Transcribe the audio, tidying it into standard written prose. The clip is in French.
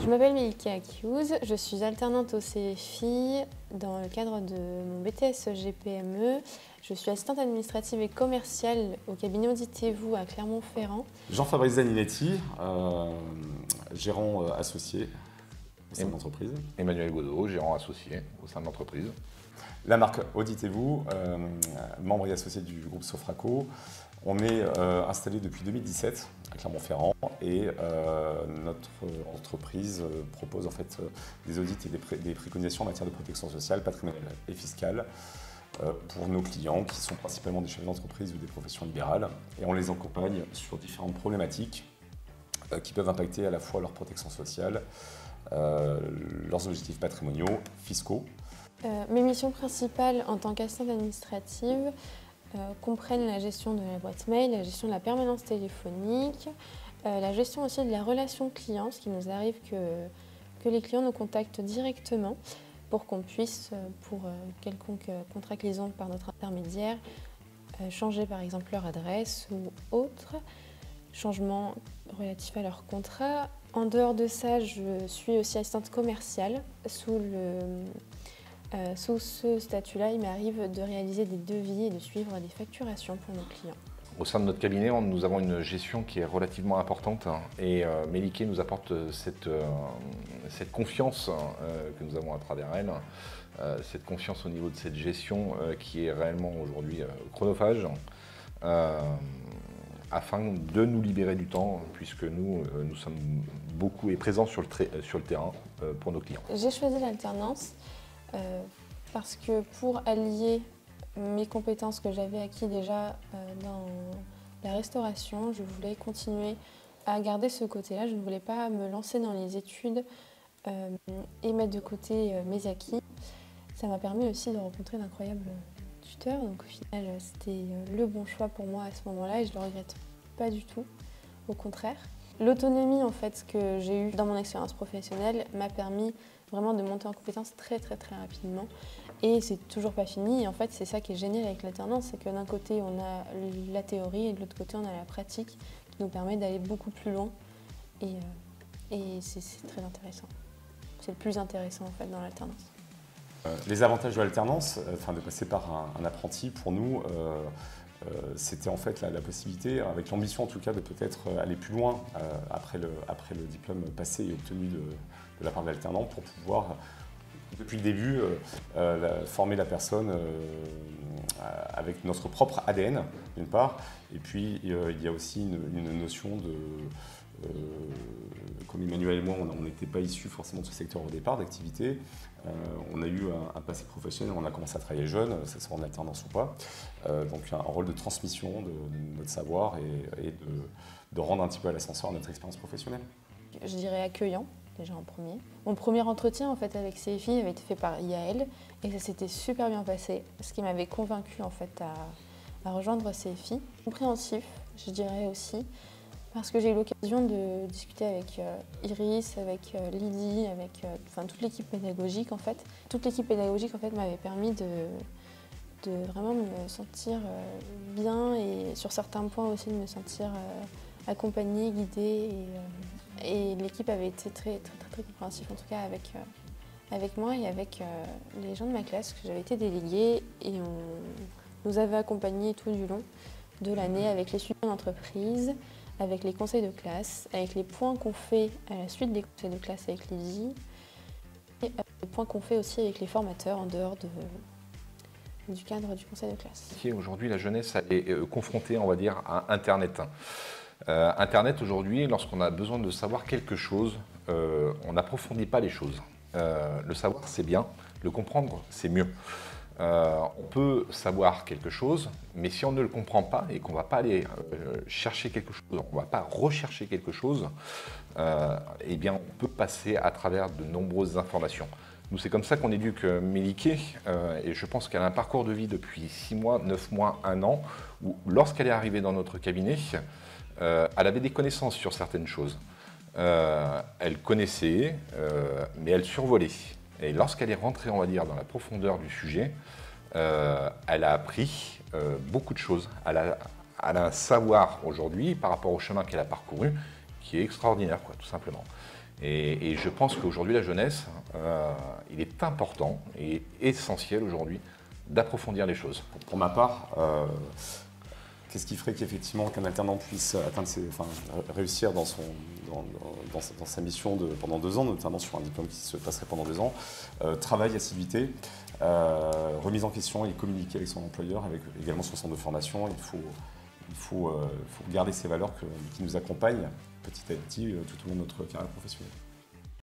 Je m'appelle Melike Akiouz, je suis alternante au CFI dans le cadre de mon BTS GPME. Je suis assistante administrative et commerciale au cabinet Auditez-vous à Clermont-Ferrand. Jean-Fabrice Zaninetti, gérant associé au sein de l'entreprise. Emmanuel Godot, gérant associé au sein de l'entreprise. La marque Auditez-vous, membre et associé du groupe Sofraco. On est installé depuis 2017 à Clermont-Ferrand et notre entreprise propose en fait des audits et des préconisations en matière de protection sociale, patrimoniale et fiscale pour nos clients qui sont principalement des chefs d'entreprise ou des professions libérales. Et on les accompagne sur différentes problématiques qui peuvent impacter à la fois leur protection sociale, leurs objectifs patrimoniaux, fiscaux. Mes missions principales en tant qu'assistante administrative comprennent la gestion de la boîte mail, la gestion de la permanence téléphonique, la gestion aussi de la relation client, ce qui nous arrive que les clients nous contactent directement pour qu'on puisse, pour quelconque contrat qu'ils ont par notre intermédiaire, changer par exemple leur adresse ou autre, changement relatif à leur contrat. En dehors de ça, je suis aussi assistante commerciale. Sous ce statut-là, il m'arrive de réaliser des devis et de suivre des facturations pour nos clients. Au sein de notre cabinet, nous avons une gestion qui est relativement importante et Melike nous apporte cette confiance que nous avons à travers elle, cette confiance au niveau de cette gestion qui est réellement aujourd'hui chronophage, afin de nous libérer du temps puisque nous sommes beaucoup et présents sur le terrain pour nos clients. J'ai choisi l'alternance parce que pour allier mes compétences que j'avais acquises déjà dans la restauration, je voulais continuer à garder ce côté-là. Je ne voulais pas me lancer dans les études et mettre de côté mes acquis. Ça m'a permis aussi de rencontrer d'incroyables tuteurs. Donc au final, c'était le bon choix pour moi à ce moment-là et je ne le regrette pas du tout, au contraire. L'autonomie en fait que j'ai eue dans mon expérience professionnelle m'a permis vraiment de monter en compétences très rapidement et c'est toujours pas fini et en fait c'est ça qui est génial avec l'alternance, c'est que d'un côté on a la théorie et de l'autre côté on a la pratique qui nous permet d'aller beaucoup plus loin et c'est très intéressant. C'est le plus intéressant en fait dans l'alternance. Les avantages de l'alternance, de passer par un apprenti pour nous, c'était en fait la possibilité, avec l'ambition en tout cas, de peut-être aller plus loin après le diplôme passé et obtenu de la part de l'alternant pour pouvoir, depuis le début, former la personne avec notre propre ADN, d'une part, et puis il y a aussi une notion de... comme Emmanuel et moi, on n'était pas issus forcément de ce secteur au départ d'activité. On a eu un passé professionnel, on a commencé à travailler jeune, que ce soit en alternance ou pas. Donc un rôle de transmission de notre savoir et de rendre un petit peu à l'ascenseur à notre expérience professionnelle. Je dirais accueillant, déjà en premier. Mon premier entretien en fait, avec CFI avait été fait par Yael et ça s'était super bien passé, ce qui m'avait convaincue en fait, à rejoindre CFI. Compréhensif, je dirais aussi. Parce que j'ai eu l'occasion de discuter avec Iris, avec Lydie, avec toute l'équipe pédagogique en fait. Toute l'équipe pédagogique en fait m'avait permis de vraiment me sentir bien et sur certains points aussi de me sentir accompagnée, guidée. Et l'équipe avait été très compréhensif en tout cas avec moi et avec les gens de ma classe, que j'avais été déléguée et on nous avait accompagnés tout du long de l'année avec les suivis d'entreprise, avec les conseils de classe, avec les points qu'on fait à la suite des conseils de classe avec Lydie, et les points qu'on fait aussi avec les formateurs en dehors du cadre du conseil de classe. Aujourd'hui, la jeunesse est confrontée, on va dire, à Internet. Internet, aujourd'hui, lorsqu'on a besoin de savoir quelque chose, on n'approfondit pas les choses. Le savoir, c'est bien, le comprendre, c'est mieux. On peut savoir quelque chose, mais si on ne le comprend pas et qu'on ne va pas aller chercher quelque chose, on ne va pas rechercher quelque chose, eh bien on peut passer à travers de nombreuses informations. Nous, c'est comme ça qu'on éduque Melike et je pense qu'elle a un parcours de vie depuis 6 mois, 9 mois, 1 an, où lorsqu'elle est arrivée dans notre cabinet, elle avait des connaissances sur certaines choses. Elle connaissait, mais elle survolait. Et lorsqu'elle est rentrée, on va dire, dans la profondeur du sujet, elle a appris beaucoup de choses. Elle a un savoir aujourd'hui par rapport au chemin qu'elle a parcouru qui est extraordinaire, quoi, tout simplement. Et je pense qu'aujourd'hui, la jeunesse, il est important et essentiel aujourd'hui d'approfondir les choses. Pour ma part, qu'est-ce qui ferait qu'effectivement qu'un alternant puisse réussir dans sa mission pendant 2 ans, notamment sur un diplôme qui se passerait pendant 2 ans, travail, assiduité, remise en question et communiquer avec son employeur, avec également son centre de formation. Il faut garder ces valeurs qui nous accompagnent petit à petit tout au long de notre carrière professionnelle.